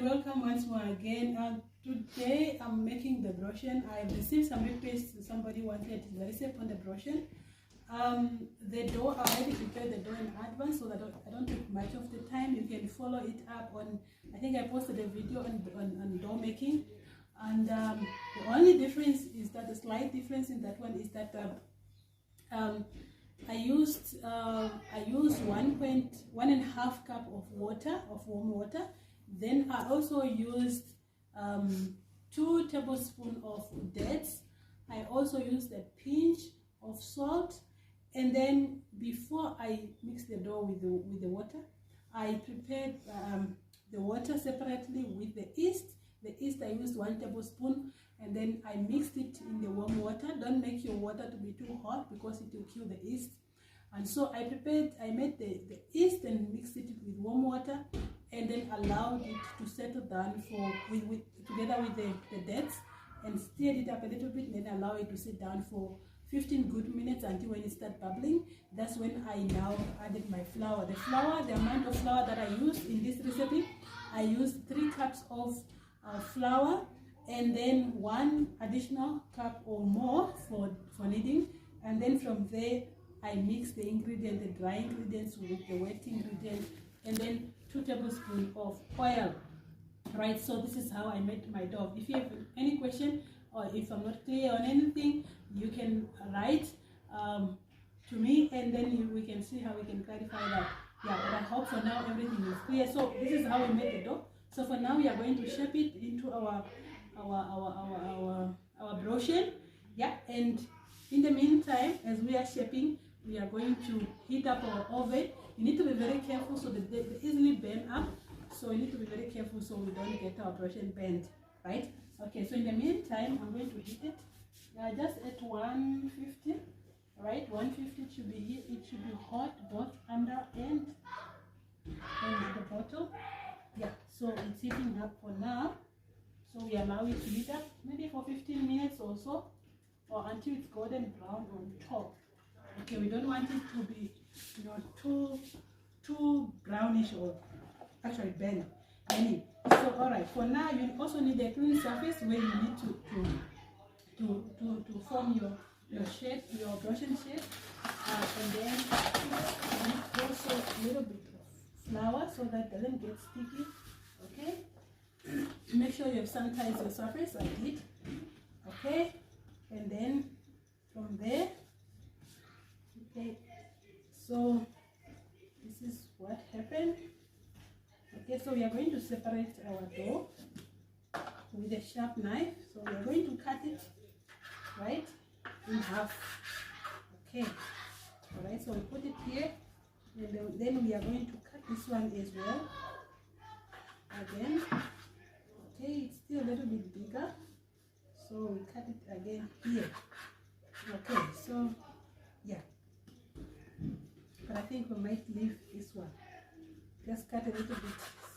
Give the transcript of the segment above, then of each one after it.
and welcome once more again. Today I'm making the brochen. I received some requests. Somebody wanted the recipe on the brochen. The dough, I already prepared the dough in advance so that I don't take much of the time. You can follow it up on, I think I posted a video on dough making. And the only difference is that, the slight difference in that one is that I used 1.5 cup of water, of warm water. Then I also used 2 tablespoons of dates. I also used a pinch of salt, and then before I mix the dough with the water, I prepared the water separately with the yeast. The yeast I used 1 tablespoon, and then I mixed it in the warm water. Don't make your water to be too hot because it will kill the yeast. And so I made the yeast and mixed it with warm water, and then allowed it to settle down together with the dates, and stirred it up a little bit, and then allow it to sit down for 15 good minutes until when it starts bubbling. That's when I now added my flour. The amount of flour that I used in this recipe, I used 3 cups of flour, and then 1 additional cup or more for kneading, and then from there I mix the ingredients, the dry ingredients with the wet ingredients, and then 2 tablespoons of oil. Right, so this is how I made my dough. If you have any question, or if I'm not clear on anything, you can write to me, and then we can see how we can clarify that. Yeah, but I hope for now everything is clear. So this is how we made the dough. So for now we are going to shape it into our brochen. Yeah, and in the meantime, as we are shaping, we are going to heat up our oven. You need to be very careful so that they easily burn up. So you need to be very careful so we don't get our brochen burnt, right? Okay, so in the meantime, I'm going to heat it. Just at 150, right? 150 should be heat. It should be hot both under and the bottle. Yeah, so it's heating up for now. So we allow it to heat up maybe for 15 minutes or so, or until it's golden brown on top. Okay, we don't want it to be, too brownish or actually burnt. So all right, for now you also need a clean surface where you need to form your shape, your brochen shape, and then you need also a little bit of flour so that it doesn't get sticky. Okay, make sure you have sanitized your surface. I did. Okay, and then from there, okay, so this is what happened. Okay, so we are going to separate our dough with a sharp knife. So we are going to cut it right in half. Okay, all right, so we put it here, and then we are going to cut this one as well again. Okay, it's still a little bit bigger, so we cut it again here. Okay, so yeah, but I think we might leave this one. Just cut a little bit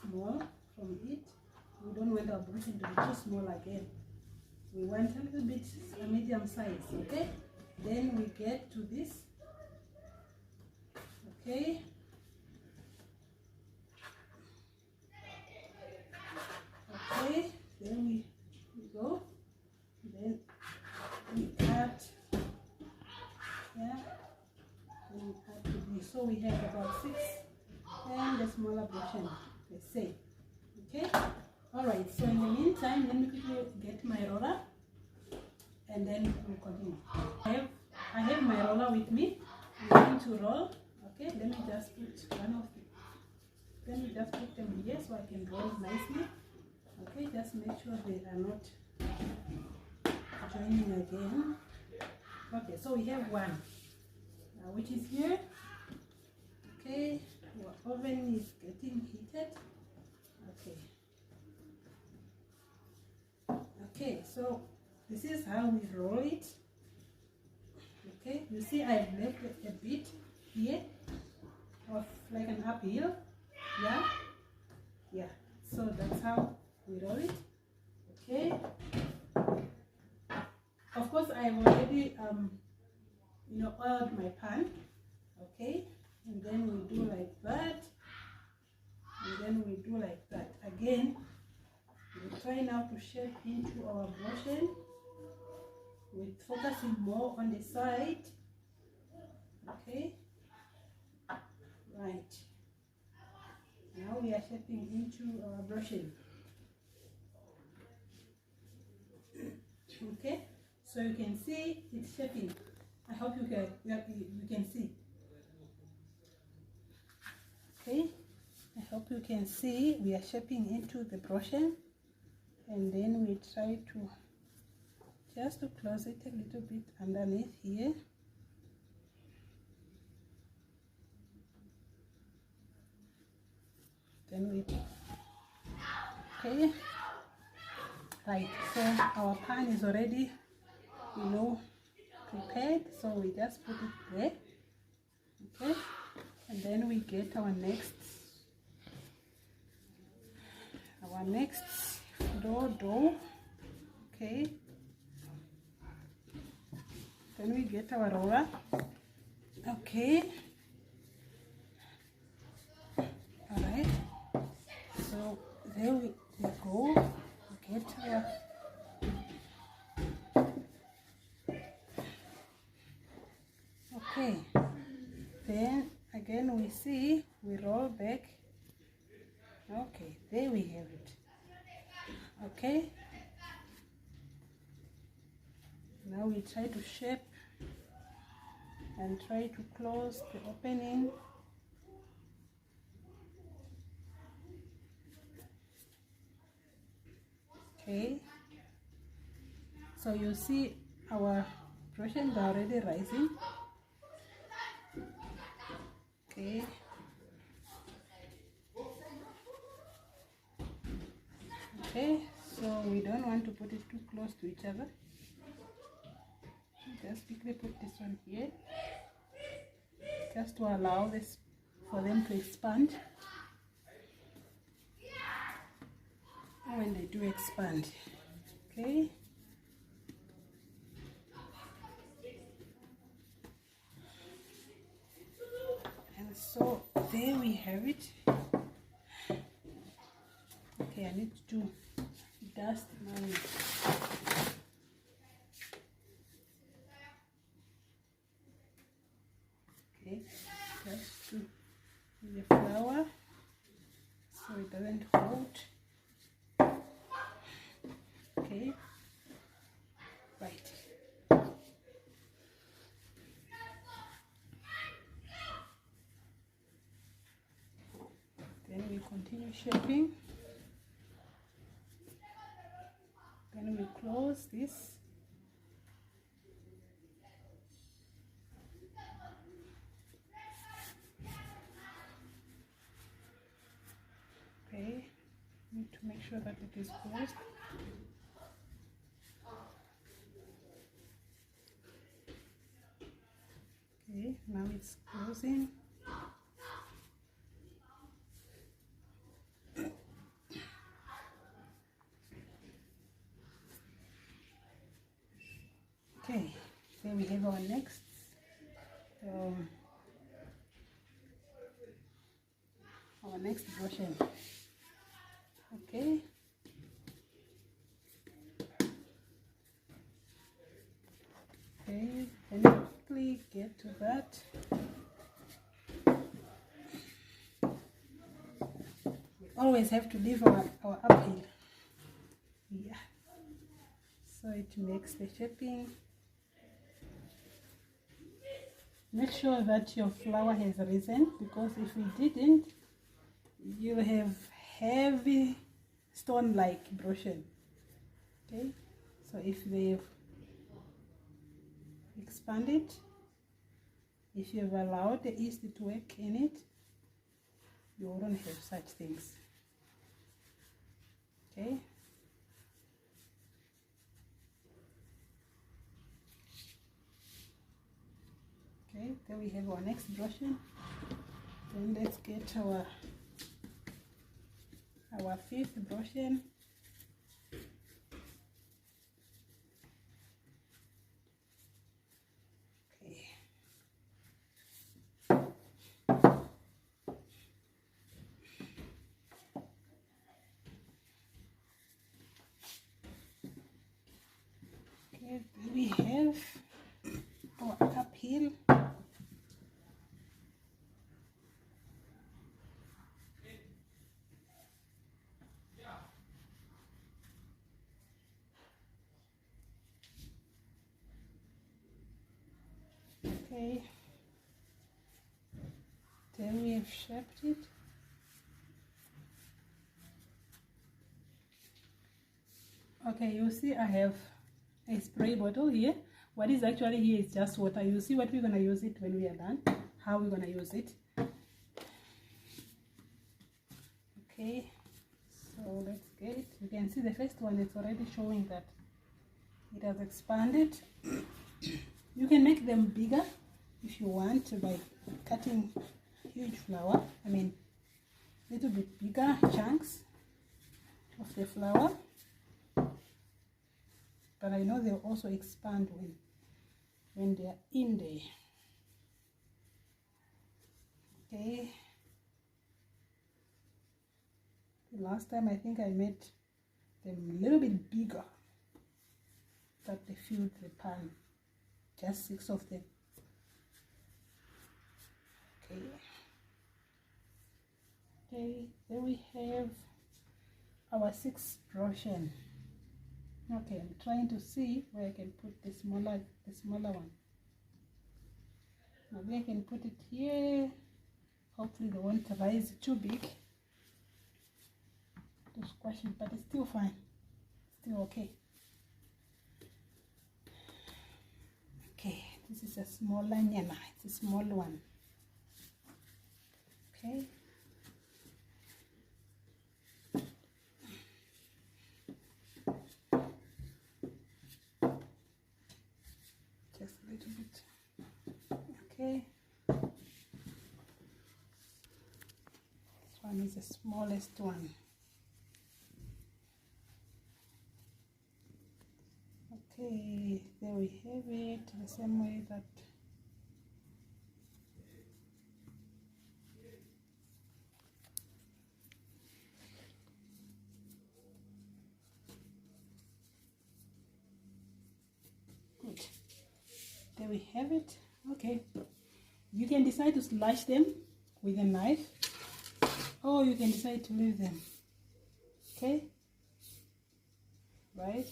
small from it. We don't want our brochen to be too small again. We want a little bit medium size. Okay, then we get to this. Okay, okay, then we go, then we cut, yeah, then we cut to this. So we have about 6 and the smaller brochen, let's say. Okay, all right, so in the meantime, let me quickly get my roller, and then we'll continue. I have my roller with me. I'm going to roll. Okay, let me just put them here so I can roll nicely. Okay, just make sure they are not joining again. Okay, so we have one, which is here. Okay, our oven is getting heated. Okay, so this is how we roll it. Okay, you see I've left a bit here of like an uphill. Yeah, so that's how we roll it. Okay, of course I've already oiled my pan. Okay, and then we do like that, and then we do like that again. We try now to shape into our brochen with focusing more on the side. Okay, right. Now we are shaping into our brochen. Okay, so you can see it's shaping. I hope you can see. Okay, I hope you can see we are shaping into the brochen, and then we try to just to close it a little bit underneath here. Then we, okay, right, so our pan is already, prepared, so we just put it there. Okay, and then we get our next dough. Okay, then we get our roller. Okay, all right, so there we go. We get our okay, then again we see we roll back. Okay, there we have it. Okay, now we try to shape and try to close the opening. Okay, so you see our brochens are already rising. Okay, okay, so we don't want to put it too close to each other. Just quickly put this one here, just to allow this for them to expand. When they do expand, okay. And so there we have it. Okay, I need to dust my just to the flour so it doesn't hold. Okay, right. Then we continue shaping. Then we close this. Okay, need to make sure that it is closed. Okay, now it's closing. Okay, then we have our next brochen. Okay, okay, then quickly get to that. We always have to leave our uphill. Yeah, so it makes the shaping. Make sure that your flour has risen, because if it didn't, you'll have heavy stone-like brochen. Okay, so if they've expanded, if you've allowed the yeast to work in it, you wouldn't have such things. Okay, okay, then we have our next brochen. Then let's get our fifth brochen. Okay. Okay, we have our uphill. Okay, then we have shaped it. Okay, you see I have a spray bottle here. What is actually here is just water. You see what we're going to use it when we are done, how we're going to use it. Okay, so let's get it. You can see the first one, it's already showing that it has expanded. You can make them bigger if you want to by cutting huge flower. I mean, little bit bigger chunks of the flower. But I know they'll also expand when they are in there. Okay. Last time I think I made them a little bit bigger, but they filled the pan. Just 6 of them. Okay. Okay, there we have our 6 brochen. Okay, I'm trying to see where I can put the smaller one. Maybe I can put it here. Hopefully they won't rise too big to squash it, but it's still fine. Still okay. Okay, this is a smaller nyana. It's a small one. Okay. Just a little bit. Okay. This one is the smallest one. Okay, there we have it, the same way that good. There we have it. Okay, you can decide to slash them with a knife, or you can decide to leave them. Okay, right?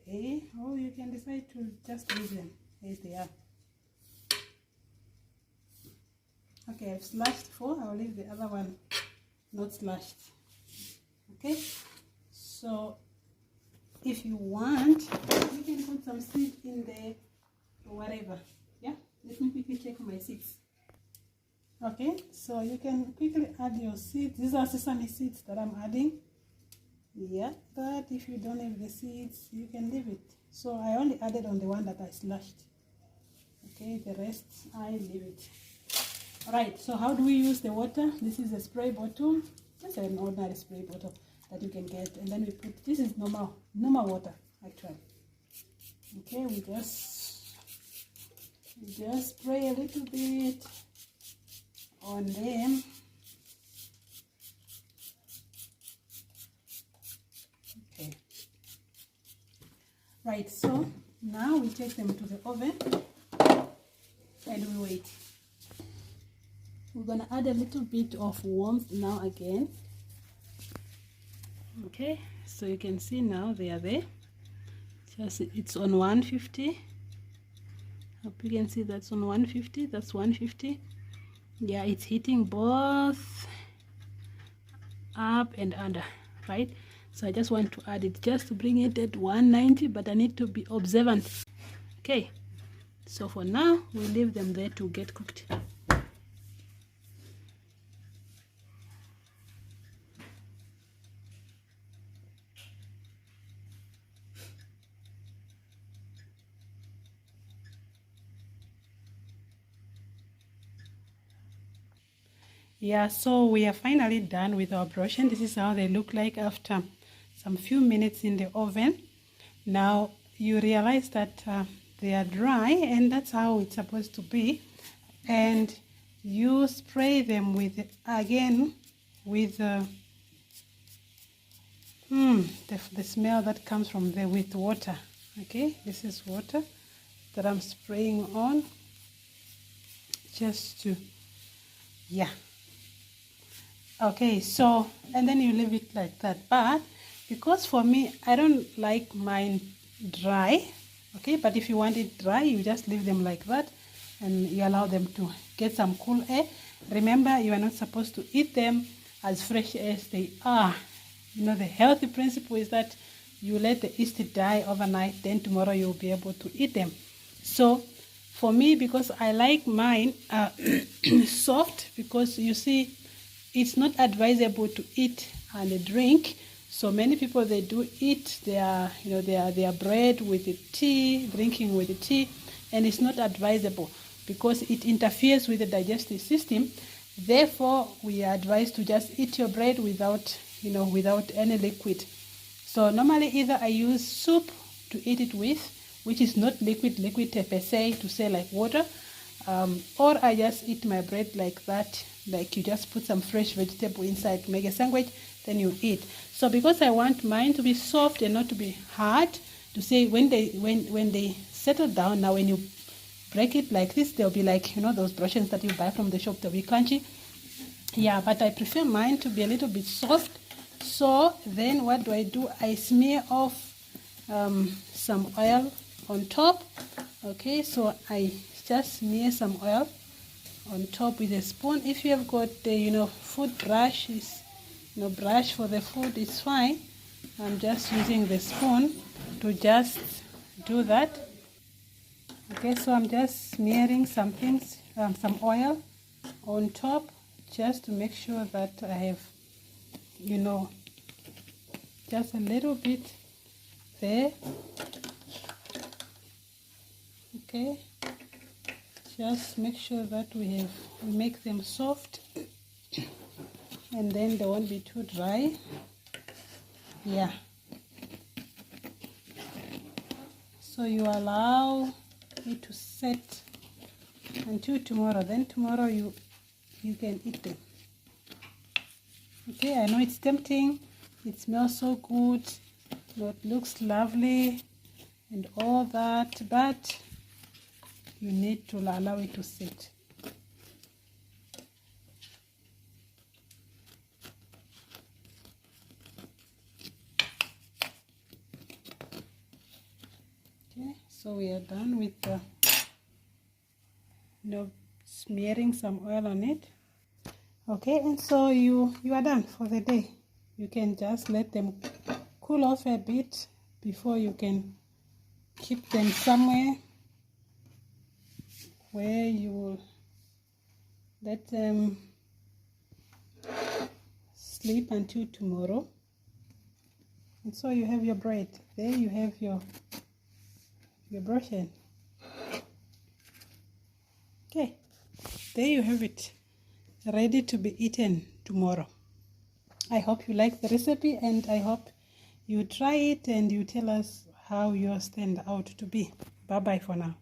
Okay, or you can decide to just leave them as they are. Okay, I've slashed 4. I'll leave the other one not slashed. Okay, so if you want, you can put some seeds in there or whatever. Yeah, let me quickly check my seeds. Okay, so you can quickly add your seeds. These are sesame seeds that I'm adding. Yeah, but if you don't have the seeds, you can leave it. So I only added on the one that I slashed. Okay, the rest I leave it. Alright, so how do we use the water? This is a spray bottle. Just an ordinary spray bottle that you can get, and then we put, this is normal water actually. Okay, we just spray a little bit on them. Okay, right, so now we take them to the oven and we wait. We're gonna add a little bit of warmth now again. Okay, so you can see now they are there. Just, it's on 150. Hope you can see that's on 150. That's 150. Yeah, it's hitting both up and under, right? So I just want to add it just to bring it at 190, but I need to be observant. Okay, so for now we leave them there to get cooked. Yeah, so we are finally done with our brochen. This is how they look like after some few minutes in the oven. Now you realize that they are dry, and that's how it's supposed to be. And you spray them with the smell that comes from there with water. Okay, this is water that I'm spraying on, just to, yeah. Okay, so, and then you leave it like that. But because for me, I don't like mine dry. Okay, but if you want it dry, you just leave them like that and you allow them to get some cool air. Remember, you are not supposed to eat them as fresh as they are. You know, the healthy principle is that you let the yeast die overnight, then tomorrow you'll be able to eat them. So for me, because I like mine soft, because you see, it's not advisable to eat and drink. So many people, they do eat their bread with the tea, drinking with the tea, and it's not advisable because it interferes with the digestive system. Therefore, we are advised to just eat your bread without any liquid. So normally either I use soup to eat it with, which is not liquid per se, to say like water, or I just eat my bread like that, like you just put some fresh vegetable inside, make a sandwich, then you eat. So because I want mine to be soft and not to be hard, to say when they settle down, now when you break it like this, they'll be like, those brochens that you buy from the shop, they'll be crunchy. Yeah, but I prefer mine to be a little bit soft. So then what do? I smear off some oil on top. Okay, so I just smear some oil on top with a spoon. If you have got the food brush, brush for the food, is fine. I'm just using the spoon to just do that. Okay, so I'm just smearing some things, some oil on top, just to make sure that I have just a little bit there. Okay, just make sure that we make them soft and then they won't be too dry. Yeah, so you allow it to set until tomorrow, then tomorrow you can eat them. Okay, I know it's tempting, it smells so good, it looks lovely and all that, but you need to allow it to sit. Okay, so we are done with the smearing some oil on it. Okay, and so you are done for the day. You can just let them cool off a bit before you can keep them somewhere where you will let them sleep until tomorrow. And so you have your bread. There you have your brochen. Okay, there you have it, ready to be eaten tomorrow. I hope you like the recipe and I hope you try it and you tell us how yours turned out to be. Bye bye for now.